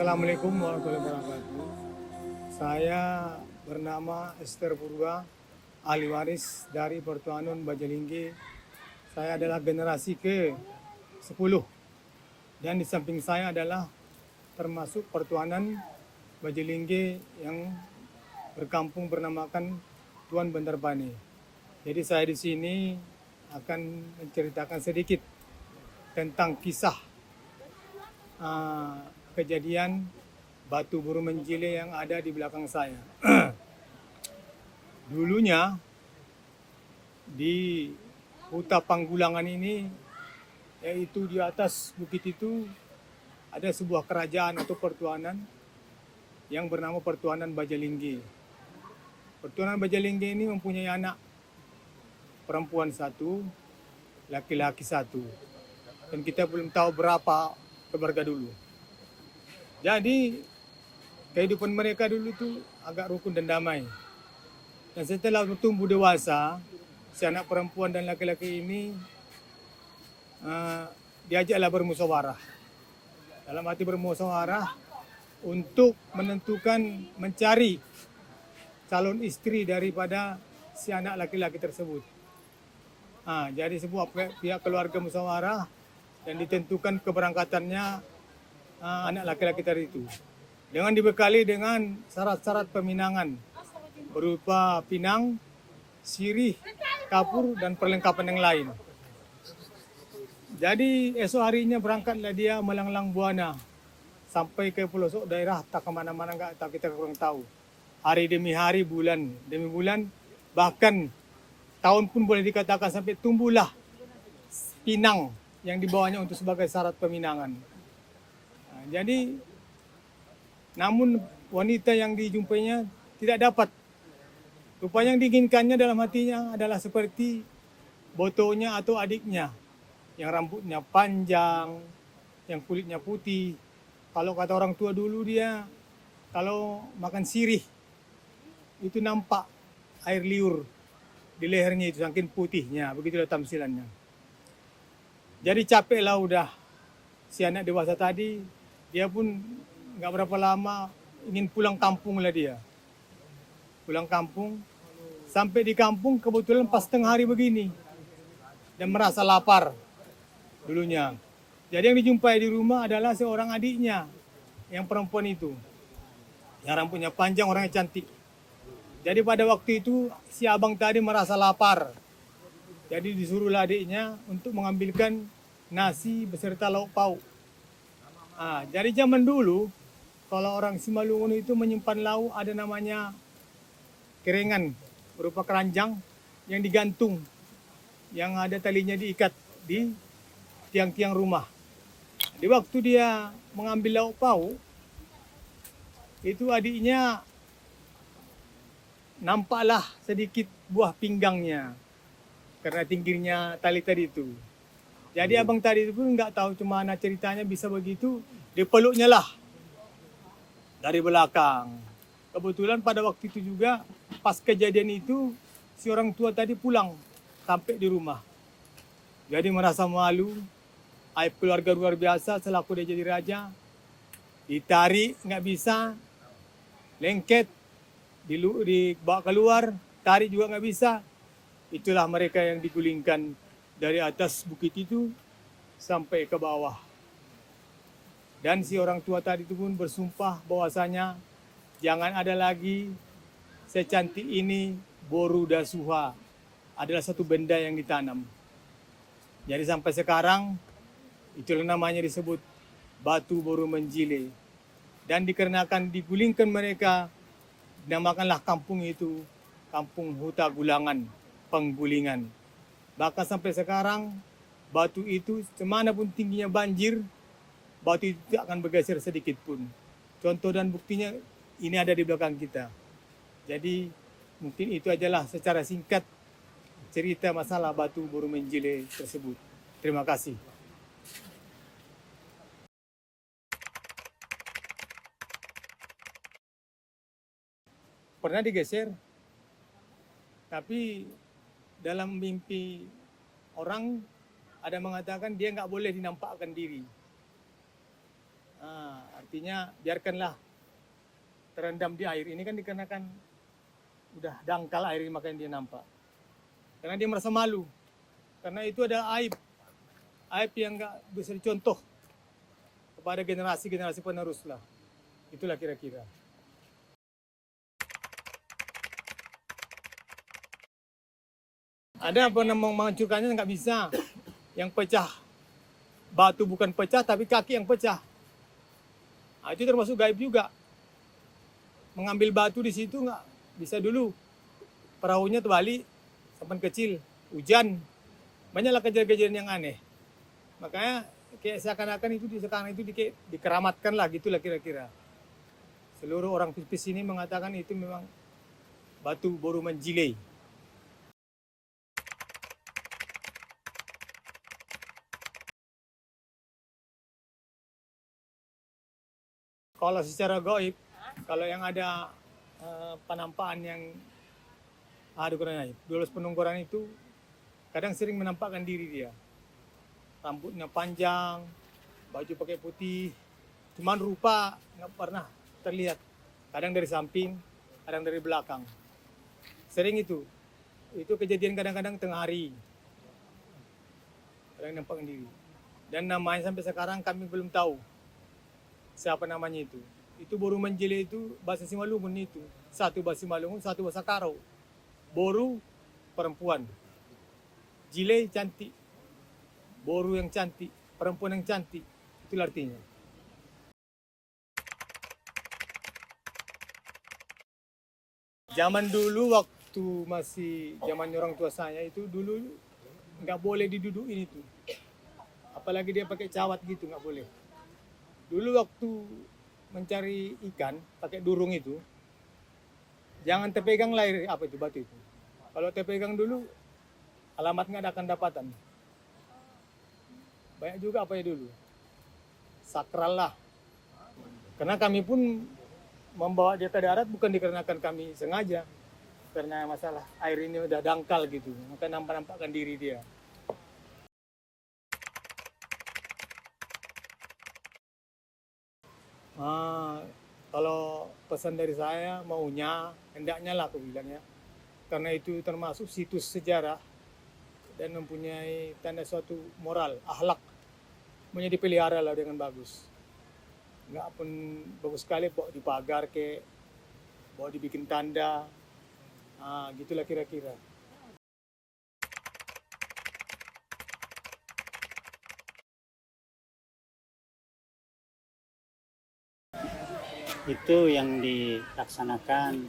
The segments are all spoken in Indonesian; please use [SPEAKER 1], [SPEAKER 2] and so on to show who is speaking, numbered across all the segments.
[SPEAKER 1] Assalamualaikum warahmatullahi wabarakatuh. Saya bernama Esther Purba, ahli waris dari Pertuanan Bajalingge. Saya adalah generasi ke-10 dan di samping saya adalah termasuk Pertuanan Bajalingge yang berkampung bernamakan Tuan Bandar Bani. Jadi saya di sini akan menceritakan sedikit tentang kisah kejadian batu buru menjile yang ada di belakang saya. Dulunya di Huta Panggulangan ini, yaitu di atas bukit itu ada sebuah kerajaan atau pertuanan yang bernama Pertuanan Bajalingge. Pertuanan Bajalingge ini mempunyai anak perempuan satu, laki-laki satu. Dan kita belum tahu berapa keluarga dulu. Jadi kehidupan mereka dulu tuh agak rukun dan damai. Dan setelah tumbuh dewasa, si anak perempuan dan laki-laki ini diajaklah bermusyawarah. Dalam arti bermusyawarah untuk menentukan mencari calon istri daripada si anak laki-laki tersebut. Jadi sebuah pihak keluarga musyawarah dan ditentukan keberangkatannya anak laki-laki tadi itu dengan dibekali dengan syarat-syarat peminangan berupa pinang, sirih, kapur dan perlengkapan yang lain. Jadi esok harinya berangkatlah dia melanglang buana sampai ke pelosok daerah, tak kemana-mana nggak tahu, kita kurang tahu. Hari demi hari, bulan demi bulan, bahkan tahun pun boleh dikatakan sampai tumbuhlah pinang yang dibawanya untuk sebagai syarat peminangan. Jadi, namun wanita yang dijumpainya tidak dapat. Rupanya yang diinginkannya dalam hatinya adalah seperti botonya atau adiknya, yang rambutnya panjang, yang kulitnya putih. Kalau kata orang tua dulu dia, kalau makan sirih, itu nampak air liur di lehernya itu, saking putihnya, begitulah tamsilannya. Jadi capeklah udah si anak dewasa tadi, dia pun nggak berapa lama ingin pulang kampung lah dia. Pulang kampung, sampai di kampung kebetulan pas tengah hari begini. Dan merasa lapar dulunya. Jadi yang dijumpai di rumah adalah seorang adiknya, yang perempuan itu. Yang rambutnya panjang, orangnya cantik. Jadi pada waktu itu si abang tadi merasa lapar. Jadi disuruhlah adiknya untuk mengambilkan nasi beserta lauk pauk. Dari zaman dulu, kalau orang Simalungun itu menyimpan lauk ada namanya kerengan, berupa keranjang yang digantung, yang ada talinya diikat di tiang-tiang rumah. Di waktu dia mengambil lauk pauk, itu adiknya nampaklah sedikit buah pinggangnya, karena tingginya tali tadi itu. Jadi abang tadi itu pun nggak tahu cemana ceritanya bisa begitu, dipeluknya lah dari belakang. Kebetulan pada waktu itu juga pas kejadian itu si orang tua tadi pulang sampai di rumah. Jadi merasa malu, aib keluarga luar biasa selaku dia jadi raja. Ditarik nggak bisa, lengket, dibawa keluar, tarik juga nggak bisa. Itulah mereka yang digulingkan dari atas bukit itu sampai ke bawah. Dan si orang tua tadi itu pun bersumpah bahwasanya jangan ada lagi secantik ini boru dasuha, adalah satu benda yang ditanam. Jadi sampai sekarang itulah namanya disebut batu boru menjile. Dan dikarenakan digulingkan mereka, dinamakanlah kampung itu Kampung Huta Gulangan, Penggulingan. Bahkan sampai sekarang batu itu semanapun tingginya banjir, batu itu tidak akan bergeser sedikit pun. Contoh dan buktinya ini ada di belakang kita. Jadi mungkin itu adalah secara singkat cerita masalah batu boru menjile tersebut. Terima kasih. Pernah digeser, tapi dalam mimpi orang ada mengatakan dia nggak boleh dinampakkan diri. Artinya biarkanlah terendam di air. Ini kan dikarenakan udah dangkal air ini, makanya dia nampak. Karena dia merasa malu. Karena itu adalah aib yang nggak bisa dicontoh kepada generasi-generasi penerus lah. Itulah kira-kira. Ada apa namanya menghancurkannya nggak bisa. Yang pecah, batu bukan pecah tapi kaki yang pecah. Itu termasuk gaib juga. Mengambil batu di situ nggak bisa dulu. Perahunya terbalik, sampan kecil, hujan. Banyaklah kejadian-kejadian yang aneh. Makanya kayak seakan-akan itu dikeramatkan lah, gitulah kira-kira. Seluruh orang pipis ini mengatakan itu memang batu boru menjilei. Kalau secara gaib, kalau yang ada penampakan yang Dolus Penungguran itu kadang sering menampakkan diri dia. Rambutnya panjang, baju pakai putih, cuman rupa nggak pernah terlihat. Kadang dari samping, kadang dari belakang. Sering itu kejadian kadang-kadang tengah hari. Kadang nampakkan diri. Dan namanya sampai sekarang kami belum tahu siapa namanya itu. Itu boru menjilei itu bahasa Simalungun itu. Satu bahasa Simalungun, satu bahasa Karo. Boru perempuan. Jilei cantik. Boru yang cantik, perempuan yang cantik. Itulah artinya. Zaman dulu waktu masih zaman orang tua saya itu dulu nggak boleh didudukin itu. Apalagi dia pakai cawat gitu nggak boleh. Dulu waktu mencari ikan pakai durung itu, jangan terpegang air batu itu. Kalau terpegang dulu, alamat nggak akan dapatan. Banyak juga dulu. Sakral lah. Karena kami pun membawa dia ke darat bukan dikarenakan kami sengaja. Karena masalah air ini udah dangkal gitu. Maka nampakkan diri dia. Kalau pesan dari saya maunya hendaknya lah aku bilangnya, karena itu termasuk situs sejarah dan mempunyai tanda suatu moral, akhlak, punya dipelihara lah dengan bagus. Nggak pun bagus sekali bawa di pagar bawa dibikin tanda, gitulah kira-kira.
[SPEAKER 2] Itu yang dilaksanakan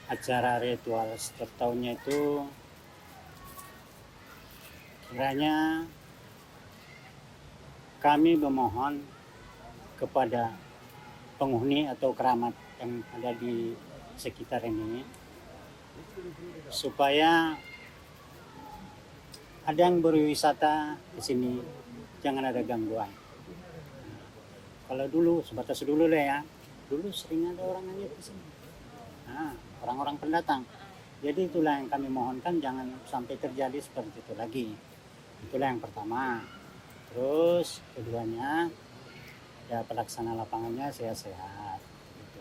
[SPEAKER 2] acara ritual setiap tahunnya itu kiranya kami memohon kepada penghuni atau keramat yang ada di sekitar ini supaya ada yang berwisata di sini, jangan ada gangguan. Kalau dulu, sebatas dulu lah ya, dulu sering ada orang hanyut di sini. Orang-orang pendatang. Jadi itulah yang kami mohonkan, jangan sampai terjadi seperti itu lagi. Itulah yang pertama. Terus keduanya, ya pelaksana lapangannya sehat-sehat. Gitu.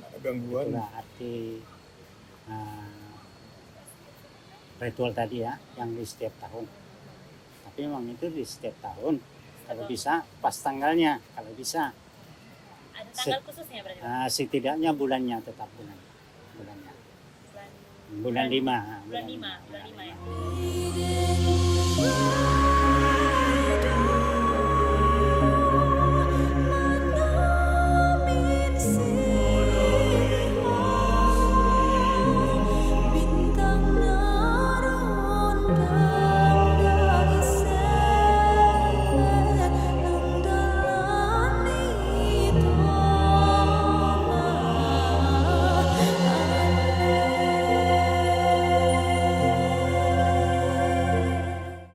[SPEAKER 1] Ada gangguan.
[SPEAKER 2] Itulah arti ritual tadi ya, yang di setiap tahun. Tapi memang itu di setiap tahun. Kalau bisa pas tanggalnya, kalau bisa.
[SPEAKER 3] Ada tanggal khususnya berarti?
[SPEAKER 2] Setidaknya bulannya tetap bulannya. Bulan 5.
[SPEAKER 3] Bulan 5 ya.